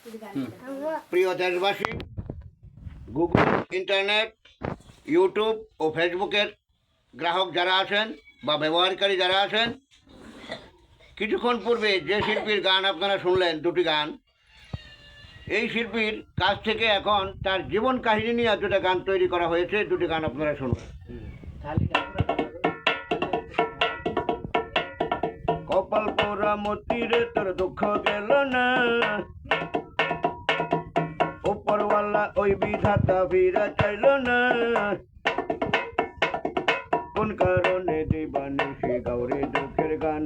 প্রিয় দেশবাসী, Google, internet, YouTube ও ফেসবুকের গ্রাহক যারা আছেন বা ব্যবহারকারী যারা আছেন, কিছুক্ষণ পূর্বে যে শিল্পীর গান আপনারা শুনলেন, দুটি গান, এই শিল্পীর কাছ থেকে এখন তার জীবন কাহিনী নিয়ে দুটো গান তৈরি করা হয়েছে। দুটি গান আপনারা শুনবেন। কপাল পোড়া মতিরে তোর দুঃখ গেল না, উপরওয়ালা ওই বিধাতা ফিরা চাইল না, কোন কারণে দিবানিশি গাউরে দুঃখের গান,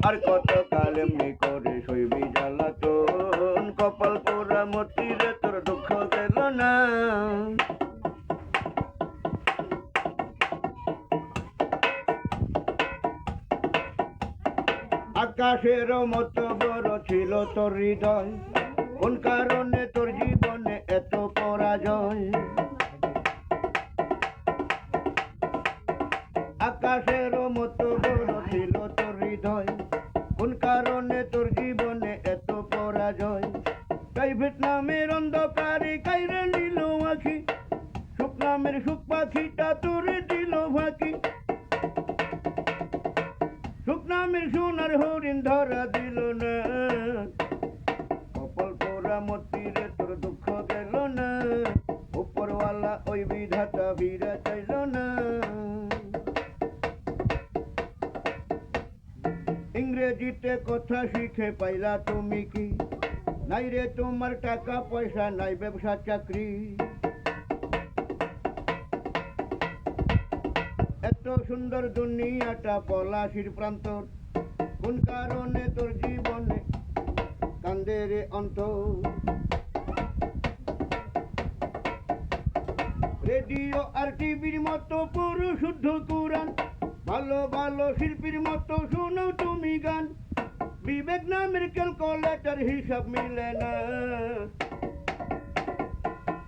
আর কত কাল এমনি করে সইবি জ্বালাতন। কপাল পোড়া মতিরে তোর দুঃখ গেল না। আকাশের মতো বড় ছিল তোর হৃদয়, কোন কারণে তোর জীবনে এত পরাজয়। আকাশের মতো বড় ছিল তোর হৃদয়, কোন কারণে তোর জীবনে এত পরাজয়। প্রাইভেট নামের অন্ধকারে কাইরে নিল আখি, সুখ নামের সুখ পাখিটা তোরে দিল ফাঁকি, সুখ নামের সোনার হরিণ ধরা দিল না। কপাল পোড়া মতিরে তোর দুঃখ গেল না, উপরওয়ালা ওই বিধাতা ফিরা চাইল না। ইংরেজিতে কথা শিখে পাইলা তুমি কি, নাই রে তোমার টাকা পয়সা, নাই ব্যবসা চাকরি। এত সুন্দর দুনিয়াটা পলাশির প্রান্তর, কোন কারণে তোর জীবনে কান্দে রে অন্তর। রেডিও আর টিভির মতো পুরো শুদ্ধ কুরান, ভালো ভালো শিল্পীর মতো শোনো তুমি গান, বিবেক নামের ক্যালকুলেটর হিসাব মিলে না।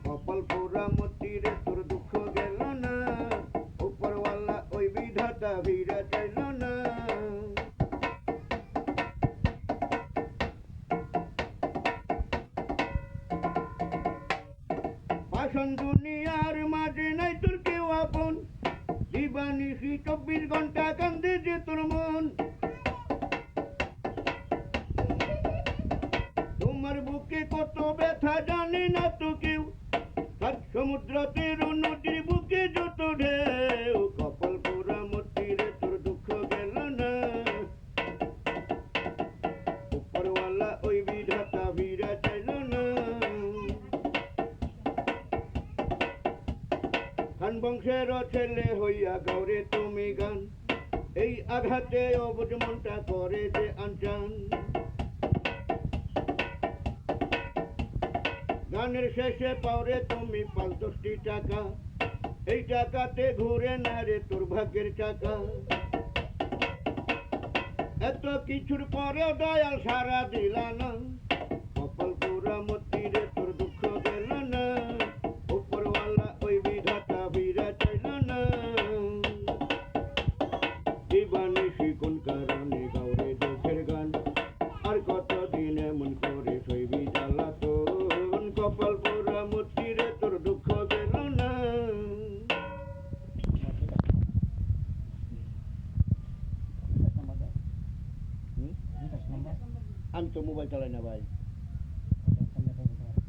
কপাল পোড়া মতিরে তোর দুঃখ গেল না, উপরওয়ালা ওই বিধাতা ফিরা চাইল না। ভাষণ দুনিয়ার মাঝে নাই তোর কেউ আপন, দিবানিশি 24 ঘন্টা কান্দে যে তোর মন। তোমার বুকে কত ব্যথা জানে না তো কেউ, সমুদ্রতে নদীর বুকে যত ঢেউ। কপাল পোড়া মতিরে তোর দুঃখ গেল না, উপরওয়ালা ওই বিধাতা ফিরা চাইল না। খান বংশের ছেলে হইয়া গাউরে তুমি গান, এই আঘাতে অবুঝ মনটা করে যে আনচান। গানের শেষে পাওরে তুমি 5-10টি টাকা, এই টাকাতে ঘুরে না রে তোর ভাগ্যের চাকা। এত কিছুর পরেও দয়াল সারা দিলা না, কপাল পোড়া মতিরে তোর দুঃখ গেল না, উপরওয়ালা ওই বিধাতা ফিরা চাইল না। দিবানিশি কোন কারণে গাউরে দুঃখের গান, আর কতদিন এমন করে সইবি জ্বালাতন। কপাল পোড়া মতিরে তোর দুঃখ গেল না। আমি তো মোবাইল চালাই না ভাই,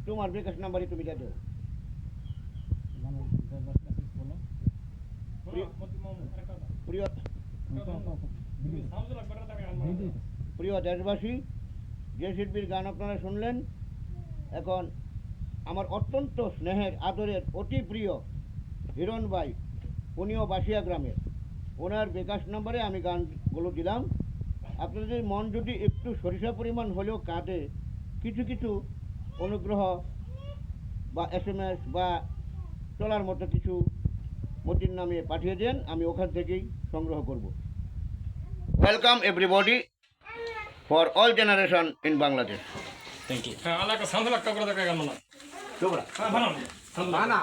তোমার বিকাশ নাম্বারই তুমি দিয়ে দাও। প্রিয় দেশবাসী, যে শিল্পীর গান আপনারা শুনলেন, এখন আমার অত্যন্ত স্নেহের আদরের অতি প্রিয় হিরণ ভাই, উনিও বাসিয়া গ্রামের, ওনার বিকাশ নাম্বারে আমি গানগুলো দিলাম। আপনাদের মন যদি একটু সরিষা পরিমাণ হলেও কাঁদে, কিছু কিছু অনুগ্রহ বা SMS বা চলার মতো কিছু মতির নামে পাঠিয়ে দেন, আমি ওখান থেকেই সংগ্রহ করব। Welcome everybody for all generation in Bangladesh. Thank you. হ্যাঁ, আলাদা সান্ধ্য লাখ টাকা করে দেখা গেল না। তোমরা হ্যাঁ, ভালো না।